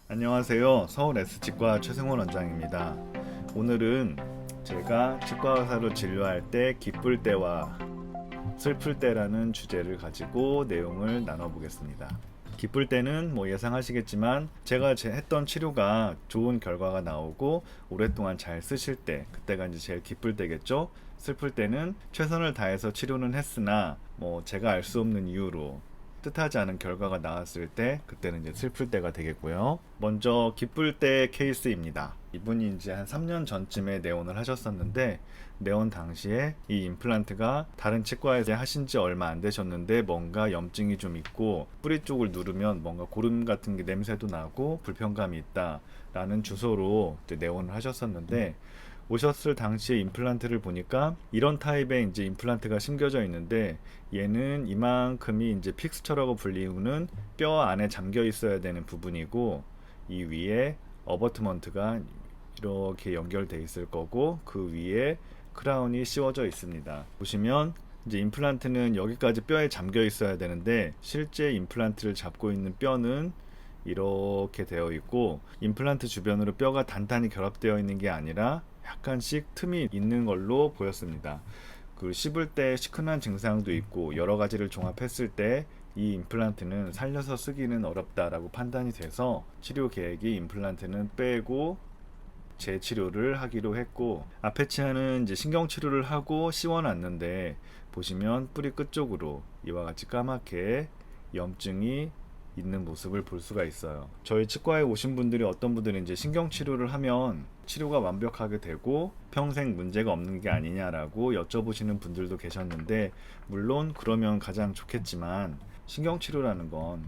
안녕하세요. 서울 S치과 최승원 원장입니다. 오늘은 제가 치과 의사로 진료할 때 기쁠 때와 슬플 때라는 주제를 가지고 내용을 나눠보겠습니다. 기쁠 때는 예상하시겠지만 제가 했던 치료가 좋은 결과가 나오고 오랫동안 잘 쓰실 때, 그때가 이제 제일 기쁠 때겠죠. 슬플 때는 최선을 다해서 치료는 했으나 제가 알 수 없는 이유로 뜻하지 않은 결과가 나왔을 때, 그때는 이제 슬플 때가 되겠고요. 먼저 기쁠 때 케이스입니다. 이분이 이제 한 3년 전쯤에 내원을 하셨었는데, 내원 당시에 이 임플란트가 다른 치과에서 하신 지 얼마 안 되셨는데 뭔가 염증이 좀 있고 뿌리 쪽을 누르면 뭔가 고름 같은 게 냄새도 나고 불편감이 있다 라는 주소로 이제 내원을 하셨었는데, 오셨을 당시에 임플란트를 보니까 이런 타입의 이제 임플란트가 심겨져 있는데, 얘는 이만큼이 이제 픽스처라고 불리우는 뼈 안에 잠겨 있어야 되는 부분이고, 이 위에 어버트먼트가 이렇게 연결돼 있을 거고, 그 위에 크라운이 씌워져 있습니다. 보시면 이제 임플란트는 여기까지 뼈에 잠겨 있어야 되는데, 실제 임플란트를 잡고 있는 뼈는 이렇게 되어 있고, 임플란트 주변으로 뼈가 단단히 결합되어 있는 게 아니라 약간씩 틈이 있는 걸로 보였습니다. 그 씹을 때 시큰한 증상도 있고, 여러 가지를 종합했을 때 이 임플란트는 살려서 쓰기는 어렵다라고 판단이 돼서 치료 계획이 임플란트는 빼고 재치료를 하기로 했고, 아페치아는 이제 신경치료를 하고 씌워놨는데, 보시면 뿌리 끝쪽으로 이와 같이 까맣게 염증이 있는 모습을 볼 수가 있어요. 저희 치과에 오신 분들이 어떤 분들은 이제 신경치료를 하면 치료가 완벽하게 되고 평생 문제가 없는 게 아니냐라고 여쭤보시는 분들도 계셨는데, 물론 그러면 가장 좋겠지만, 신경치료라는 건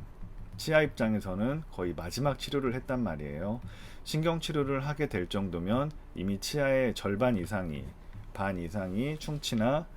치아 입장에서는 거의 마지막 치료를 했단 말이에요. 신경치료를 하게 될 정도면 이미 치아의 절반 이상이, 반 이상이 충치나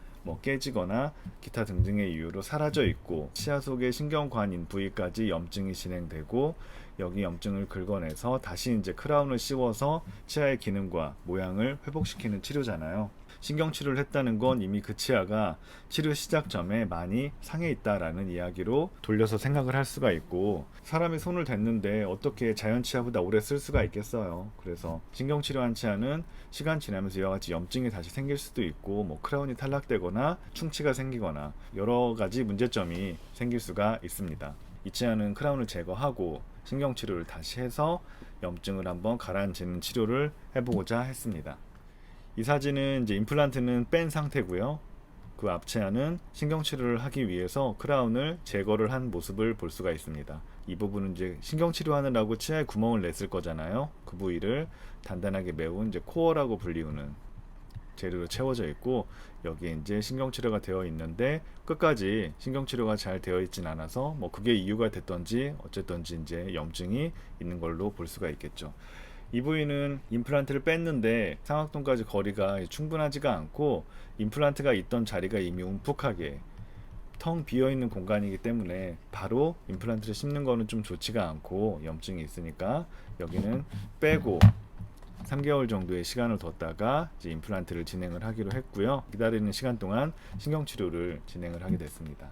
깨지거나 기타 등등의 이유로 사라져 있고, 치아 속의 신경관인 부위까지 염증이 진행되고, 여기 염증을 긁어내서 다시 이제 크라운을 씌워서 치아의 기능과 모양을 회복시키는 치료잖아요. 신경치료를 했다는 건 이미 그 치아가 치료 시작점에 많이 상해 있다라는 이야기로 돌려서 생각을 할 수가 있고, 사람이 손을 댔는데 어떻게 자연 치아보다 오래 쓸 수가 있겠어요. 그래서 신경치료한 치아는 시간 지나면서 이와 같이 염증이 다시 생길 수도 있고, 크라운이 탈락되거나 충치가 생기거나 여러 가지 문제점이 생길 수가 있습니다. 이 치아는 크라운을 제거하고 신경치료를 다시 해서 염증을 한번 가라앉히는 치료를 해보고자 했습니다. 이 사진은 이제 임플란트는 뺀 상태고요. 그 앞치아는 신경치료를 하기 위해서 크라운을 제거를 한 모습을 볼 수가 있습니다. 이 부분은 이제 신경치료하느라고 치아에 구멍을 냈을 거잖아요. 그 부위를 단단하게 메운 이제 코어라고 불리우는 재료로 채워져 있고, 여기에 이제 신경치료가 되어 있는데 끝까지 신경치료가 잘 되어 있진 않아서 그게 이유가 됐던지 어쨌든지 이제 염증이 있는 걸로 볼 수가 있겠죠. 이 부위는 임플란트를 뺐는데 상악동까지 거리가 충분하지가 않고, 임플란트가 있던 자리가 이미 움푹하게 텅 비어있는 공간이기 때문에 바로 임플란트를 씹는 거는 좀 좋지가 않고, 염증이 있으니까 여기는 빼고 3개월 정도의 시간을 뒀다가 이제 임플란트를 진행을 하기로 했고요. 기다리는 시간 동안 신경치료를 진행을 하게 됐습니다.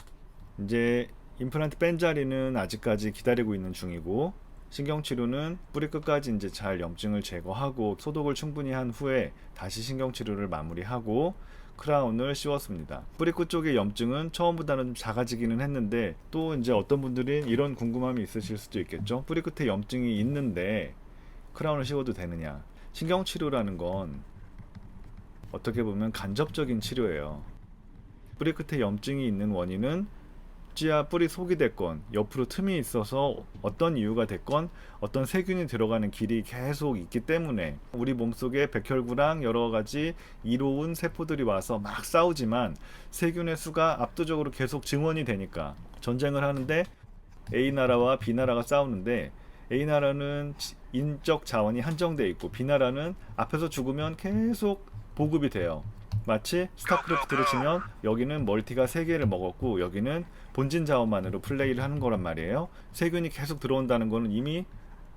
이제 임플란트 뺀 자리는 아직까지 기다리고 있는 중이고, 신경치료는 뿌리 끝까지 이제 잘 염증을 제거하고 소독을 충분히 한 후에 다시 신경치료를 마무리하고 크라운을 씌웠습니다. 뿌리 끝 쪽의 염증은 처음보다는 좀 작아지기는 했는데, 또 이제 어떤 분들이 이런 궁금함이 있으실 수도 있겠죠. 뿌리 끝에 염증이 있는데 크라운을 씌워도 되느냐. 신경치료라는 건 어떻게 보면 간접적인 치료예요. 뿌리 끝에 염증이 있는 원인은 치아 뿌리 속이 됐건 옆으로 틈이 있어서 어떤 이유가 됐건 어떤 세균이 들어가는 길이 계속 있기 때문에, 우리 몸속에 백혈구랑 여러 가지 이로운 세포들이 와서 막 싸우지만 세균의 수가 압도적으로 계속 증원이 되니까, 전쟁을 하는데 A나라와 B나라가 싸우는데 A나라는 인적 자원이 한정돼 있고 B나라는 앞에서 죽으면 계속 보급이 돼요. 마치 스타크래프트로 치면 여기는 멀티가 3개를 먹었고 여기는 본진 자원만으로 플레이를 하는 거란 말이에요. 세균이 계속 들어온다는 거는 이미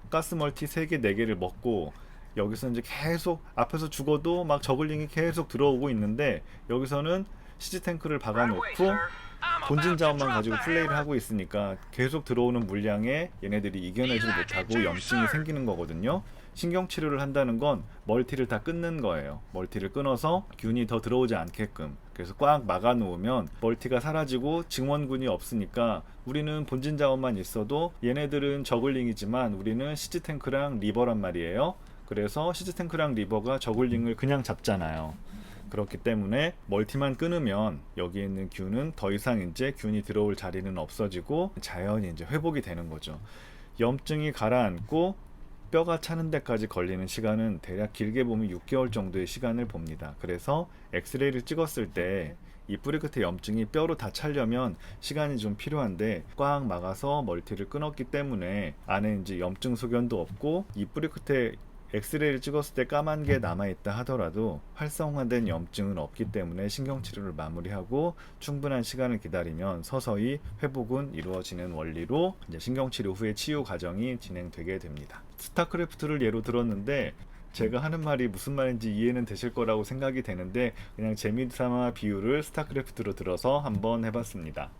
가스 멀티 3개, 4개를 먹고, 여기서 이제 계속 앞에서 죽어도 막 저글링이 계속 들어오고 있는데, 여기서는 CG 탱크를 박아놓고 본진 자원만 가지고 플레이를 하고 있으니까 계속 들어오는 물량에 얘네들이 이겨내지 못하고 염증이 생기는 거거든요. 신경치료를 한다는 건 멀티를 다 끊는 거예요. 멀티를 끊어서 균이 더 들어오지 않게끔, 그래서 꽉 막아 놓으면 멀티가 사라지고 증원군이 없으니까 우리는 본진 자원만 있어도 얘네들은 저글링이지만 우리는 시즈 탱크랑 리버란 말이에요. 그래서 시즈 탱크랑 리버가 저글링을 그냥 잡잖아요. 그렇기 때문에 멀티만 끊으면 여기에 있는 균은 더 이상 이제 균이 들어올 자리는 없어지고 자연히 이제 회복이 되는 거죠. 염증이 가라앉고 뼈가 차는 데까지 걸리는 시간은 대략 길게 보면 6개월 정도의 시간을 봅니다. 그래서 엑스레이를 찍었을 때 이 뿌리 끝에 염증이 뼈로 다 차려면 시간이 좀 필요한데 꽉 막아서 멀티를 끊었기 때문에 안에 이제 염증 소견도 없고 이 뿌리 끝에 엑스레이를 찍었을 때 까만 게 남아있다 하더라도 활성화된 염증은 없기 때문에 신경치료를 마무리하고 충분한 시간을 기다리면 서서히 회복은 이루어지는 원리로 이제 신경치료 후에 치유 과정이 진행되게 됩니다. 스타크래프트를 예로 들었는데 제가 하는 말이 무슨 말인지 이해는 되실 거라고 생각이 되는데 그냥 재미삼아 비유를 스타크래프트로 들어서 한번 해봤습니다.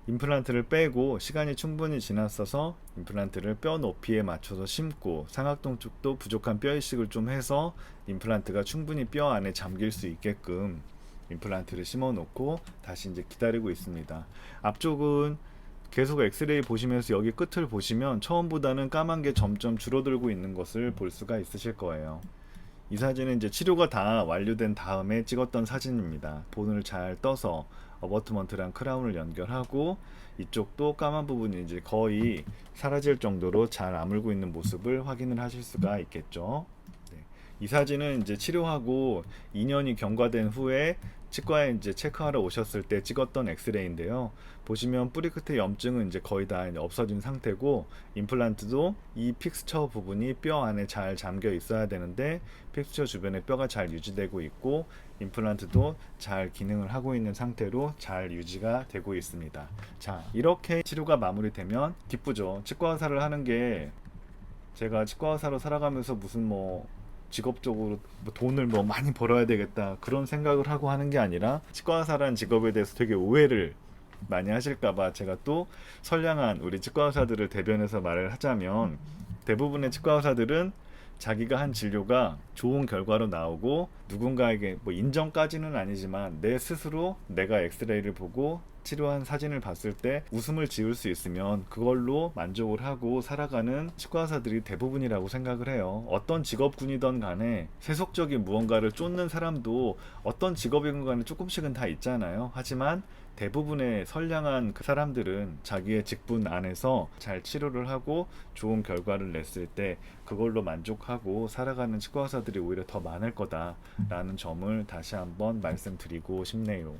임플란트를 빼고 시간이 충분히 지났어서 임플란트를 뼈 높이에 맞춰서 심고 상악동 쪽도 부족한 뼈 이식을 좀 해서 임플란트가 충분히 뼈 안에 잠길 수 있게끔 임플란트를 심어 놓고 다시 이제 기다리고 있습니다. 앞쪽은 계속 엑스레이 보시면서 여기 끝을 보시면 처음보다는 까만 게 점점 줄어들고 있는 것을 볼 수가 있으실 거예요. 이 사진은 이제 치료가 다 완료된 다음에 찍었던 사진입니다. 본을 잘 떠서 어버트먼트랑 크라운을 연결하고 이쪽도 까만 부분이 이제 거의 사라질 정도로 잘 아물고 있는 모습을 확인을 하실 수가 있겠죠. 네. 이 사진은 이제 치료하고 2년이 경과된 후에 치과에 이제 체크하러 오셨을 때 찍었던 엑스레이인데요. 보시면 뿌리 끝에 염증은 이제 거의 다 이제 없어진 상태고 임플란트도 이 픽스처 부분이 뼈 안에 잘 잠겨 있어야 되는데 픽스처 주변에 뼈가 잘 유지되고 있고 임플란트도 잘 기능을 하고 있는 상태로 잘 유지가 되고 있습니다. 자, 이렇게 치료가 마무리되면 기쁘죠. 치과 의사를 하는 게 제가 치과 의사로 살아가면서 무슨 직업적으로 돈을 많이 벌어야 되겠다 그런 생각을 하고 하는 게 아니라 치과 의사라는 직업에 대해서 되게 오해를 많이 하실까봐 제가 또 선량한 우리 치과 의사들을 대변해서 말을 하자면 대부분의 치과 의사들은 자기가 한 진료가 좋은 결과로 나오고 누군가에게 인정까지는 아니지만 내 스스로 내가 엑스레이를 보고 치료한 사진을 봤을 때 웃음을 지을 수 있으면 그걸로 만족을 하고 살아가는 치과의사들이 대부분이라고 생각을 해요. 어떤 직업군이든 간에 세속적인 무언가를 쫓는 사람도 어떤 직업이든 간에 조금씩은 다 있잖아요. 하지만 대부분의 선량한 그 사람들은 자기의 직분 안에서 잘 치료를 하고 좋은 결과를 냈을 때 그걸로 만족하고 살아가는 치과의사들이 오히려 더 많을 거다라는 점을 다시 한번 말씀드리고 싶네요.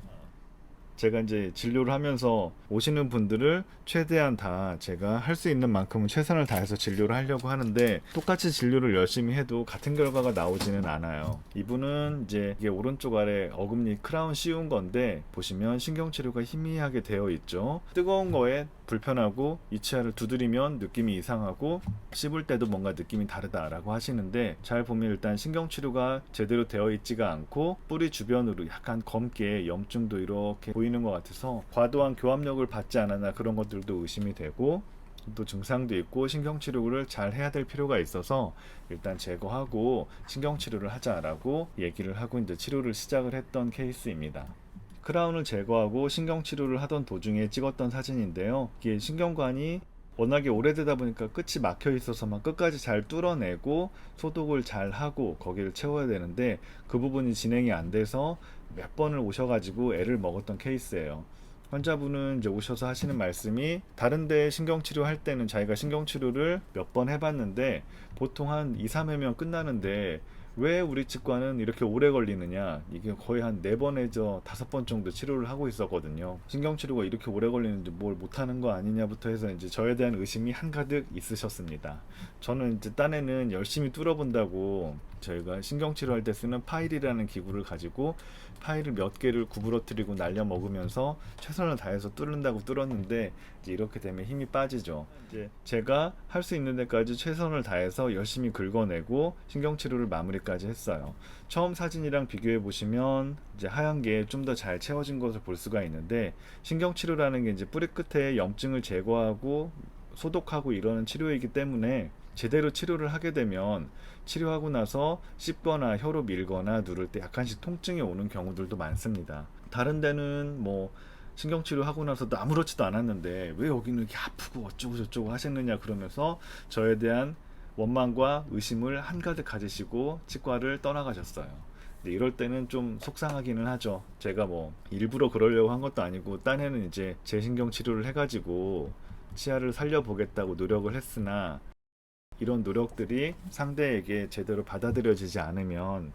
제가 이제 진료를 하면서 오시는 분들을 최대한 다 제가 할 수 있는 만큼은 최선을 다해서 진료를 하려고 하는데 똑같이 진료를 열심히 해도 같은 결과가 나오지는 않아요. 이분은 이제 이게 오른쪽 아래 어금니 크라운 씌운 건데 보시면 신경치료가 희미하게 되어 있죠. 뜨거운 거에 불편하고 이 치아를 두드리면 느낌이 이상하고 씹을 때도 뭔가 느낌이 다르다라고 하시는데 잘 보면 일단 신경치료가 제대로 되어 있지가 않고 뿌리 주변으로 약간 검게 염증도 이렇게 보이는 것 같아서 과도한 교합력을 받지 않았나 그런 것들도 의심이 되고 또 증상도 있고 신경치료를 잘 해야 될 필요가 있어서 일단 제거하고 신경치료를 하자라고 얘기를 하고 이제 치료를 시작을 했던 케이스입니다. 크라운을 제거하고 신경치료를 하던 도중에 찍었던 사진인데요. 이게 신경관이 워낙에 오래되다 보니까 끝이 막혀 있어서 막 끝까지 잘 뚫어내고 소독을 잘 하고 거기를 채워야 되는데 그 부분이 진행이 안 돼서 몇 번을 오셔가지고 애를 먹었던 케이스예요. 환자분은 이제 오셔서 하시는 말씀이 다른데 신경치료 할 때는 자기가 신경치료를 몇 번 해봤는데 보통 한 2, 3회면 끝나는데 왜 우리 치과는 이렇게 오래 걸리느냐, 이게 거의 한 4번에서 5번 정도 치료를 하고 있었거든요. 신경치료가 이렇게 오래 걸리는데 뭘 못하는 거 아니냐부터 해서 이제 저에 대한 의심이 한가득 있으셨습니다. 저는 이제 딴에는 열심히 뚫어본다고 저희가 신경치료할 때 쓰는 파일이라는 기구를 가지고 파일을 몇 개를 구부러뜨리고 날려 먹으면서 최선을 다해서 뚫는다고 뚫었는데 이제 이렇게 되면 힘이 빠지죠. 이제 제가 할 수 있는 데까지 최선을 다해서 열심히 긁어내고 신경치료를 마무리까지 정리까지 했어요. 처음 사진이랑 비교해 보시면 이제 하얀 게 좀 더 잘 채워진 것을 볼 수가 있는데, 신경치료라는 게 이제 뿌리 끝에 염증을 제거하고 소독하고 이러는 치료이기 때문에 제대로 치료를 하게 되면 치료하고 나서 씹거나 혀로 밀거나 누를 때 약간씩 통증이 오는 경우들도 많습니다. 다른 데는 뭐 신경치료 하고 나서도 아무렇지도 않았는데 왜 여기는 이렇게 아프고 어쩌고 저쩌고 하셨느냐 그러면서 저에 대한 원망과 의심을 한가득 가지시고 치과를 떠나가셨어요. 근데 이럴 때는 좀 속상하기는 하죠. 제가 뭐 일부러 그러려고 한 것도 아니고 딴에는 이제 재신경 치료를 해가지고 치아를 살려보겠다고 노력을 했으나, 이런 노력들이 상대에게 제대로 받아들여지지 않으면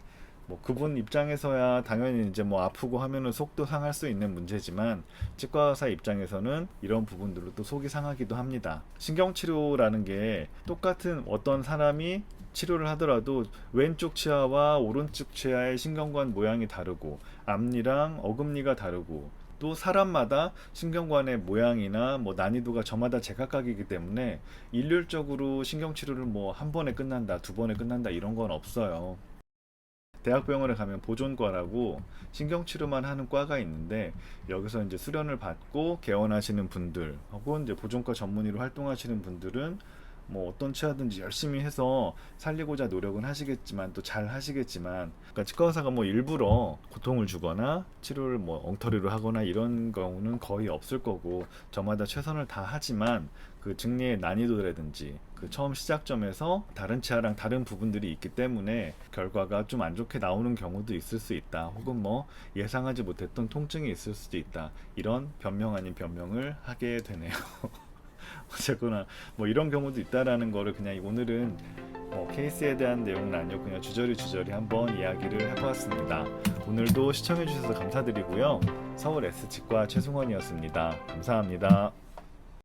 뭐 그분 입장에서야 당연히 이제 뭐 아프고 하면은 속도 상할 수 있는 문제지만, 치과 의사 입장에서는 이런 부분들로 또 속이 상하기도 합니다. 신경치료라는 게 똑같은 어떤 사람이 치료를 하더라도 왼쪽 치아와 오른쪽 치아의 신경관 모양이 다르고 앞니랑 어금니가 다르고 또 사람마다 신경관의 모양이나 뭐 난이도가 저마다 제각각이기 때문에 일률적으로 신경치료를 뭐 한 번에 끝난다, 두 번에 끝난다 이런 건 없어요. 대학병원에 가면 보존과라고 신경치료만 하는 과가 있는데, 여기서 이제 수련을 받고 개원하시는 분들 혹은 이제 보존과 전문의로 활동하시는 분들은 뭐 어떤 치아든지 열심히 해서 살리고자 노력은 하시겠지만 또 잘 하시겠지만, 그러니까 치과 의사가 뭐 일부러 고통을 주거나 치료를 뭐 엉터리로 하거나 이런 경우는 거의 없을 거고, 저마다 최선을 다 하지만 그 증리의 난이도라든지 그 처음 시작점에서 다른 치아랑 다른 부분들이 있기 때문에 결과가 좀 안 좋게 나오는 경우도 있을 수 있다, 혹은 뭐 예상하지 못했던 통증이 있을 수도 있다, 이런 변명 아닌 변명을 하게 되네요. 어쨌거나 뭐 이런 경우도 있다라는 거를 그냥 오늘은 케이스에 대한 내용은 아니고 그냥 주저리 한번 이야기를 해보았습니다. 오늘도 시청해주셔서 감사드리고요. 서울 S치과 최승원이었습니다. 감사합니다.